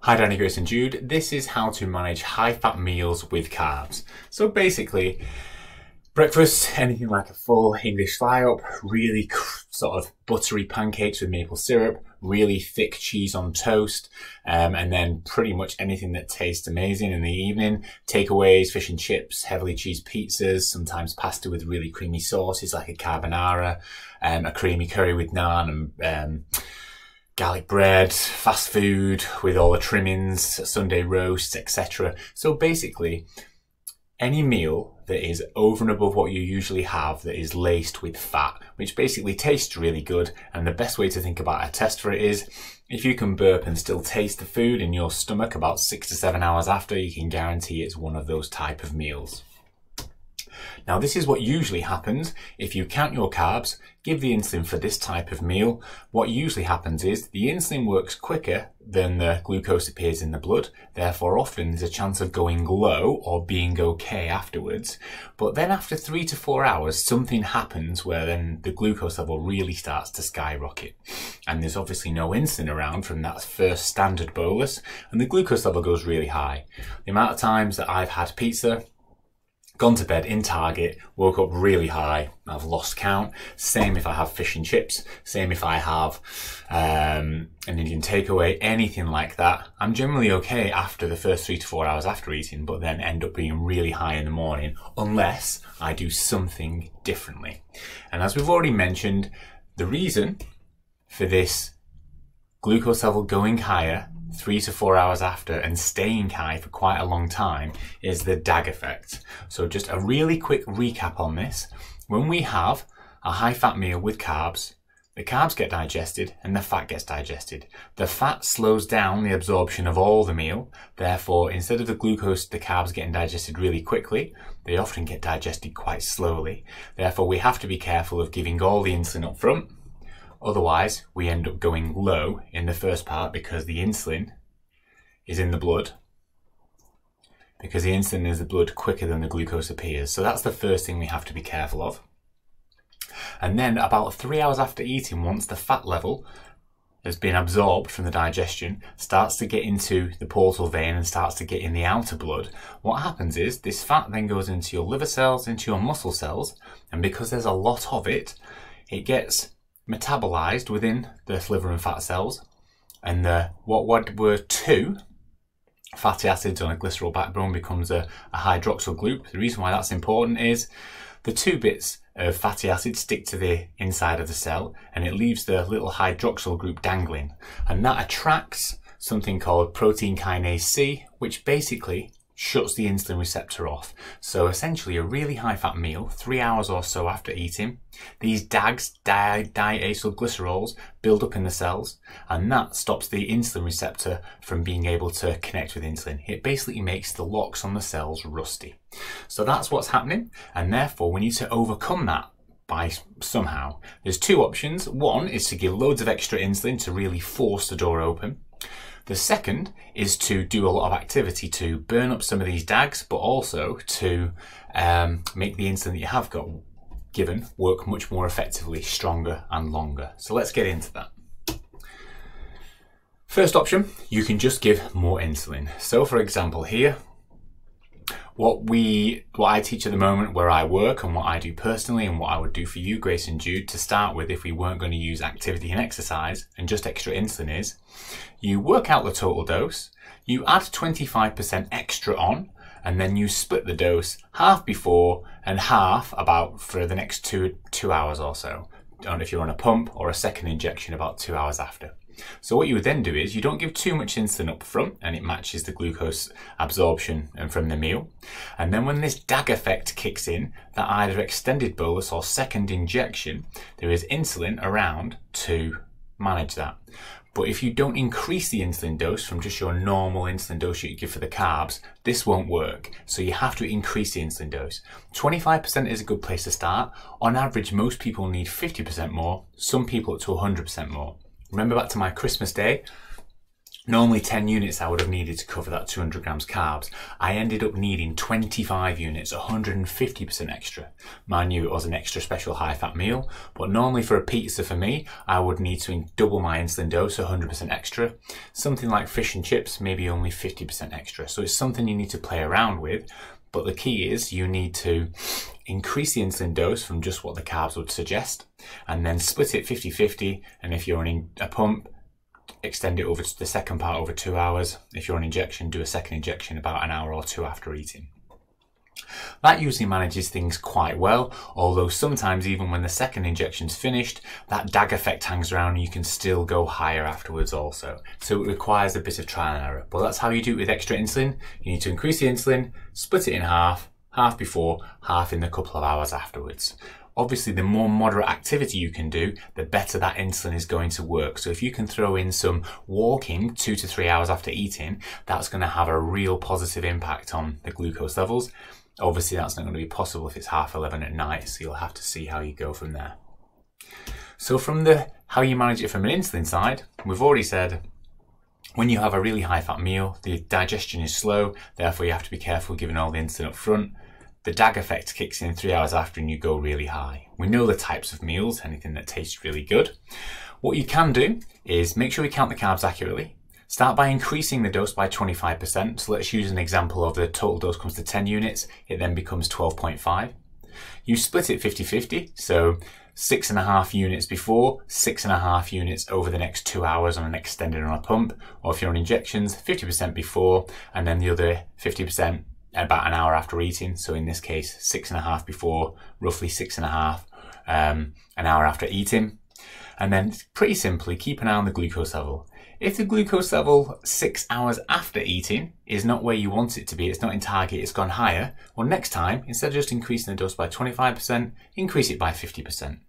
Hi Danny, Grace and Jude. This is how to manage high-fat meals with carbs. So basically, breakfast, anything like a full English fly-up, really sort of buttery pancakes with maple syrup, really thick cheese on toast, and then pretty much anything that tastes amazing in the evening. Takeaways, fish and chips, heavily cheesed pizzas, sometimes pasta with really creamy sauces like a carbonara, a creamy curry with naan and garlic bread, fast food with all the trimmings, Sunday roasts, etc. So basically, any meal that is over and above what you usually have that is laced with fat, which basically tastes really good. And the best way to think about a test for it is, if you can burp and still taste the food in your stomach about 6 to 7 hours after, you can guarantee it's one of those type of meals. Now, this is what usually happens if you count your carbs, give the insulin for this type of meal. What usually happens is the insulin works quicker than the glucose appears in the blood. Therefore, often there's a chance of going low or being okay afterwards. But then after 3 to 4 hours, something happens where then the glucose level really starts to skyrocket. And there's obviously no insulin around from that first standard bolus, and the glucose level goes really high. The amount of times that I've had pizza, gone to bed in Target, woke up really high, I've lost count. Same if I have fish and chips, same if I have an Indian takeaway, anything like that. I'm generally okay after the first 3 to 4 hours after eating, but then end up being really high in the morning unless I do something differently. And as we've already mentioned, the reason for this glucose level going higher 3 to 4 hours after and staying high for quite a long time is the DAG effect. So just a really quick recap on this. When we have a high fat meal with carbs, the carbs get digested and the fat gets digested. The fat slows down the absorption of all the meal. Therefore, instead of the glucose, the carbs getting digested really quickly, they often get digested quite slowly. Therefore, we have to be careful of giving all the insulin up front. Otherwise, we end up going low in the first part because the insulin is in the blood. Because the insulin is in the blood quicker than the glucose appears. So that's the first thing we have to be careful of. And then about 3 hours after eating, once the fat level has been absorbed from the digestion, starts to get into the portal vein and starts to get in the outer blood, what happens is this fat then goes into your liver cells, into your muscle cells, and because there's a lot of it, it gets metabolized within the liver and fat cells, and what were two fatty acids on a glycerol backbone becomes a hydroxyl group. The reason why that's important is the two bits of fatty acid stick to the inside of the cell and it leaves the little hydroxyl group dangling, and that attracts something called protein kinase C, which basically shuts the insulin receptor off. So essentially a really high fat meal, 3 hours or so after eating, these DAGs, diacylglycerols, build up in the cells, and that stops the insulin receptor from being able to connect with insulin. It basically makes the locks on the cells rusty. So that's what's happening, and therefore we need to overcome that by somehow. There's two options. One is to give loads of extra insulin to really force the door open. The second is to do a lot of activity to burn up some of these DAGs, but also to make the insulin that you have got given work much more effectively, stronger and longer. So let's get into that. First option, you can just give more insulin. So for example here, what I teach at the moment where I work and what I do personally and what I would do for you, Grace and Jude, to start with if we weren't going to use activity and exercise and just extra insulin is, you work out the total dose, you add 25% extra on, and then you split the dose half before and half about for the next two hours or so. And if you're on a pump or a second injection about 2 hours after. So what you would then do is you don't give too much insulin up front and it matches the glucose absorption from the meal. And then when this DAG effect kicks in, that either extended bolus or second injection, there is insulin around to manage that. But if you don't increase the insulin dose from just your normal insulin dose you give for the carbs, this won't work. So you have to increase the insulin dose. 25% is a good place to start. On average, most people need 50% more, some people up to 100% more. Remember back to my Christmas day, Normally 10 units I would have needed to cover that 200 grams carbs. I ended up needing 25 units, 150% extra. Mind you, it was an extra special high fat meal, but normally for a pizza for me, I would need to double my insulin dose, 100% extra. Something like fish and chips, maybe only 50% extra. So it's something you need to play around with, but the key is you need to increase the insulin dose from just what the carbs would suggest, and then split it 50-50, and if you're on a pump, extend it over to the second part over 2 hours. If you're on injection, do a second injection about an hour or two after eating. That usually manages things quite well, although sometimes even when the second injection's finished, that DAG effect hangs around and you can still go higher afterwards also. So it requires a bit of trial and error, but that's how you do it with extra insulin. You need to increase the insulin, split it in half, half before, half in the couple of hours afterwards. Obviously, the more moderate activity you can do, the better that insulin is going to work. So if you can throw in some walking 2 to 3 hours after eating, that's going to have a real positive impact on the glucose levels. Obviously, that's not going to be possible if it's 11:30 at night, so you'll have to see how you go from there. So from how you manage it from an insulin side, we've already said when you have a really high fat meal, the digestion is slow, therefore you have to be careful giving all the insulin up front. The DAG effect kicks in 3 hours after and you go really high. We know the types of meals, anything that tastes really good. What you can do is make sure you count the carbs accurately. Start by increasing the dose by 25%. So let's use an example of the total dose comes to 10 units. It then becomes 12.5. You split it 50-50. So 6.5 units before, 6.5 units over the next 2 hours on an extended on a pump. Or if you're on injections, 50% before, and then the other 50% about an hour after eating. So in this case, 6.5 before, roughly 6.5 an hour after eating. And then pretty simply keep an eye on the glucose level. If the glucose level 6 hours after eating is not where you want it to be, it's not in target, it's gone higher, well, next time, instead of just increasing the dose by 25%, increase it by 50%.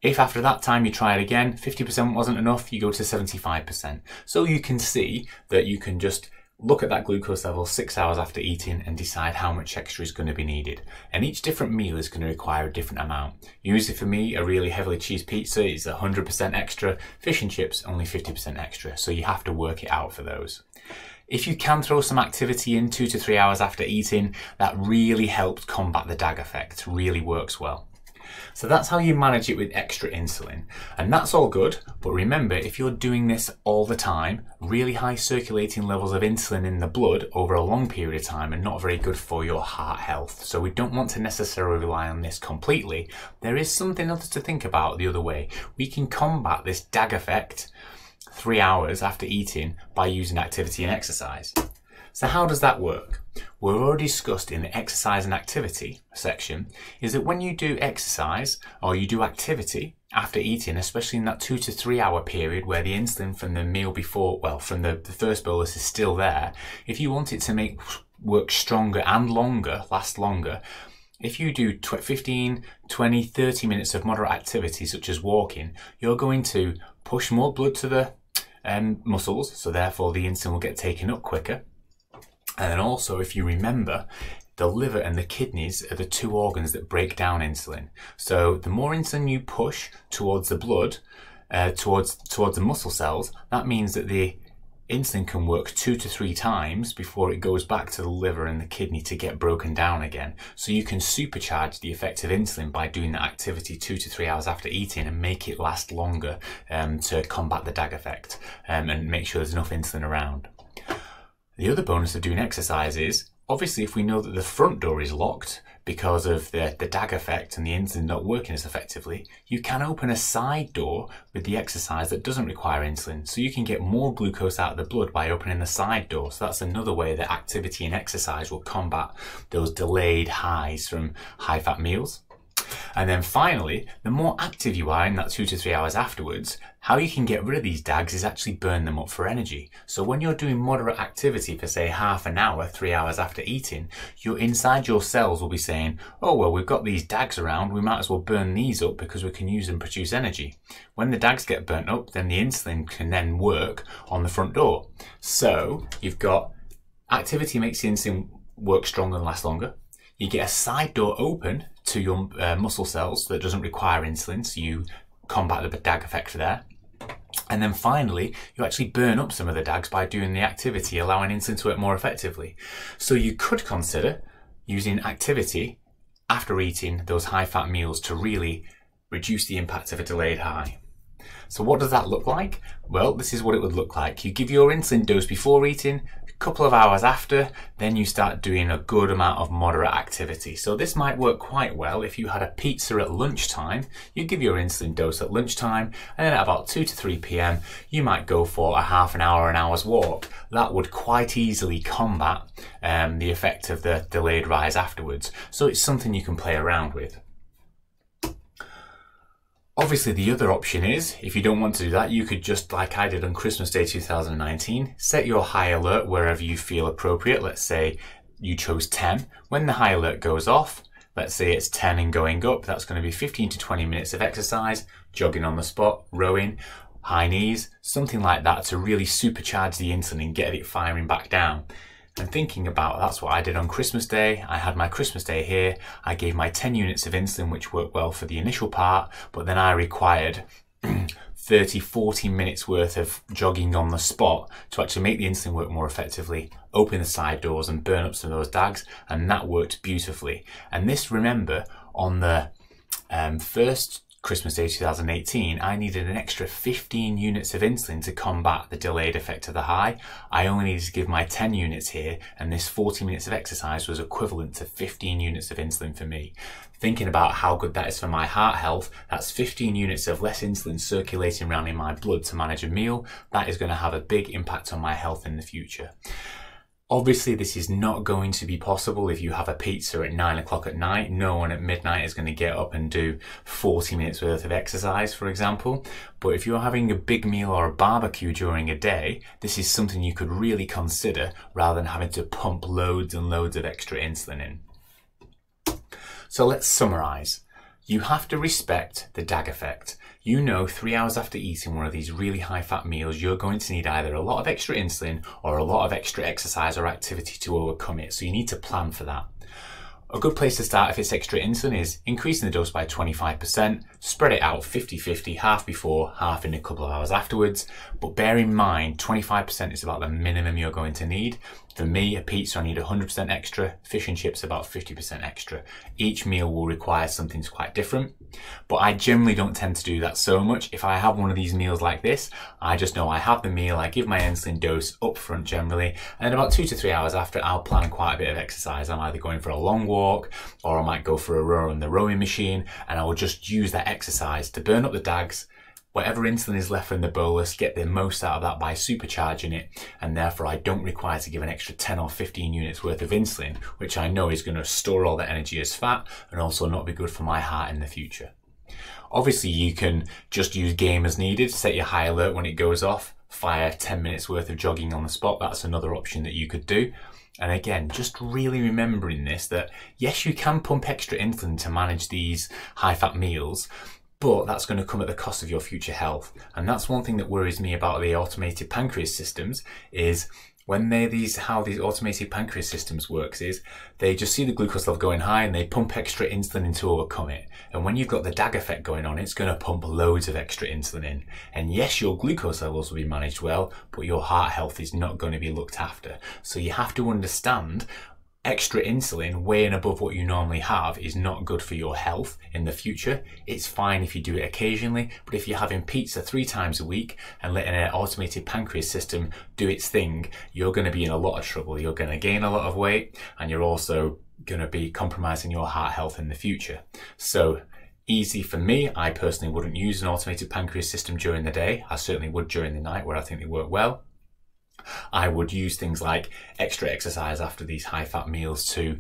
If after that time you try it again, 50% wasn't enough, you go to 75%. So you can see that you can just look at that glucose level 6 hours after eating and decide how much extra is going to be needed. And each different meal is going to require a different amount. Usually for me, a really heavily cheesed pizza is 100% extra, fish and chips only 50% extra. So you have to work it out for those. If you can throw some activity in 2 to 3 hours after eating, that really helps combat the DAG effect, really works well. So that's how you manage it with extra insulin. And that's all good, but remember, if you're doing this all the time, really high circulating levels of insulin in the blood over a long period of time are not very good for your heart health. So we don't want to necessarily rely on this completely. There is something else to think about the other way. We can combat this DAG effect 3 hours after eating by using activity and exercise. So how does that work? We've already discussed in the exercise and activity section is that when you do exercise or you do activity after eating, especially in that 2 to 3 hour period where the insulin from the meal before, well, from the first bolus is still there, if you want it to make work stronger and longer, last longer, if you do 15, 20, 30 minutes of moderate activity such as walking, you're going to push more blood to the muscles, so therefore the insulin will get taken up quicker. And then also, if you remember, the liver and the kidneys are the two organs that break down insulin. So the more insulin you push towards the blood, towards the muscle cells, that means that the insulin can work 2 to 3 times before it goes back to the liver and the kidney to get broken down again. So you can supercharge the effect of insulin by doing that activity 2 to 3 hours after eating and make it last longer to combat the DAG effect and make sure there's enough insulin around. The other bonus of doing exercise is, obviously, if we know that the front door is locked because of the DAG effect and the insulin not working as effectively, you can open a side door with the exercise that doesn't require insulin. So you can get more glucose out of the blood by opening the side door. So that's another way that activity and exercise will combat those delayed highs from high-fat meals. And then finally, the more active you are in that 2 to 3 hours afterwards, how you can get rid of these DAGs is actually burn them up for energy. So when you're doing moderate activity for say half an hour, 3 hours after eating, inside your cells will be saying, oh, well, we've got these DAGs around, we might as well burn these up because we can use them to produce energy. When the DAGs get burnt up, then the insulin can then work on the front door. So you've got activity makes the insulin work stronger and last longer. You get a side door open to your muscle cells that doesn't require insulin, so you combat the DAG effect there. And then finally, you actually burn up some of the DAGs by doing the activity, allowing insulin to work more effectively. So you could consider using activity after eating those high-fat meals to really reduce the impact of a delayed high. So what does that look like? Well, this is what it would look like. You give your insulin dose before eating, a couple of hours after, then you start doing a good amount of moderate activity. So this might work quite well if you had a pizza at lunchtime. You give your insulin dose at lunchtime, and then at about 2 to 3 p.m, you might go for a half an hour, an hour's walk. That would quite easily combat the effect of the delayed rise afterwards. So it's something you can play around with. Obviously, the other option is, if you don't want to do that, you could just, like I did on Christmas Day 2019, set your high alert wherever you feel appropriate. Let's say you chose 10. When the high alert goes off, let's say it's 10 and going up, that's going to be 15 to 20 minutes of exercise, jogging on the spot, rowing, high knees, something like that to really supercharge the insulin and get it firing back down. And thinking about, that's what I did on Christmas Day. I had my Christmas Day here. I gave my 10 units of insulin, which worked well for the initial part, but then I required 30, 40 minutes worth of jogging on the spot to actually make the insulin work more effectively, open the side doors and burn up some of those DAGs, and that worked beautifully. And this, remember, on the first Christmas Day 2018, I needed an extra 15 units of insulin to combat the delayed effect of the high. I only needed to give my 10 units here, and this 40 minutes of exercise was equivalent to 15 units of insulin for me. Thinking about how good that is for my heart health, that's 15 units of less insulin circulating around in my blood to manage a meal. That is going to have a big impact on my health in the future. Obviously, this is not going to be possible if you have a pizza at 9 o'clock at night. No one at midnight is going to get up and do 40 minutes worth of exercise, for example. But if you're having a big meal or a barbecue during a day, this is something you could really consider rather than having to pump loads and loads of extra insulin in. So let's summarize. You have to respect the DAG effect. You know 3 hours after eating one of these really high-fat meals, you're going to need either a lot of extra insulin or a lot of extra exercise or activity to overcome it. So you need to plan for that. A good place to start if it's extra insulin is increasing the dose by 25%, spread it out 50-50, half before, half in a couple of hours afterwards. But bear in mind, 25% is about the minimum you're going to need. For me, a pizza, I need 100% extra, fish and chips about 50% extra. Each meal will require something quite different, but I generally don't tend to do that so much. If I have one of these meals like this, I just know I have the meal, I give my insulin dose up front generally, and then about 2 to 3 hours after, I'll plan quite a bit of exercise. I'm either going for a long walk, or I might go for a row on the rowing machine, and I will just use that exercise to burn up the DAGs. Whatever insulin is left in the bolus, get the most out of that by supercharging it, and therefore I don't require to give an extra 10 or 15 units worth of insulin, which I know is going to store all that energy as fat and also not be good for my heart in the future. Obviously, you can just use game as needed, set your high alert when it goes off, fire 10 minutes worth of jogging on the spot. That's another option that you could do. And again, just really remembering this, that yes, you can pump extra insulin to manage these high-fat meals, but that's going to come at the cost of your future health. And that's one thing that worries me about the automated pancreas systems is when how these automated pancreas systems works is they just see the glucose level going high and they pump extra insulin in to overcome it. And when you've got the DAG effect going on, it's going to pump loads of extra insulin in. And yes, your glucose levels will be managed well, but your heart health is not going to be looked after. So you have to understand extra insulin way and above what you normally have is not good for your health in the future. It's fine if you do it occasionally, but if you're having pizza 3 times a week and letting an automated pancreas system do its thing, you're going to be in a lot of trouble. You're going to gain a lot of weight, and you're also going to be compromising your heart health in the future. So easy for me, I personally wouldn't use an automated pancreas system during the day. I certainly would during the night where I think they work well. I would use things like extra exercise after these high-fat meals to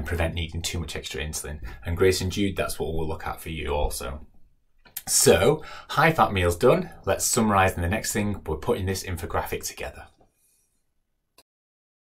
prevent needing too much extra insulin. And Grace and Jude, that's what we'll look at for you also. So, high-fat meals done. Let's summarise in the next thing. We're putting this infographic together.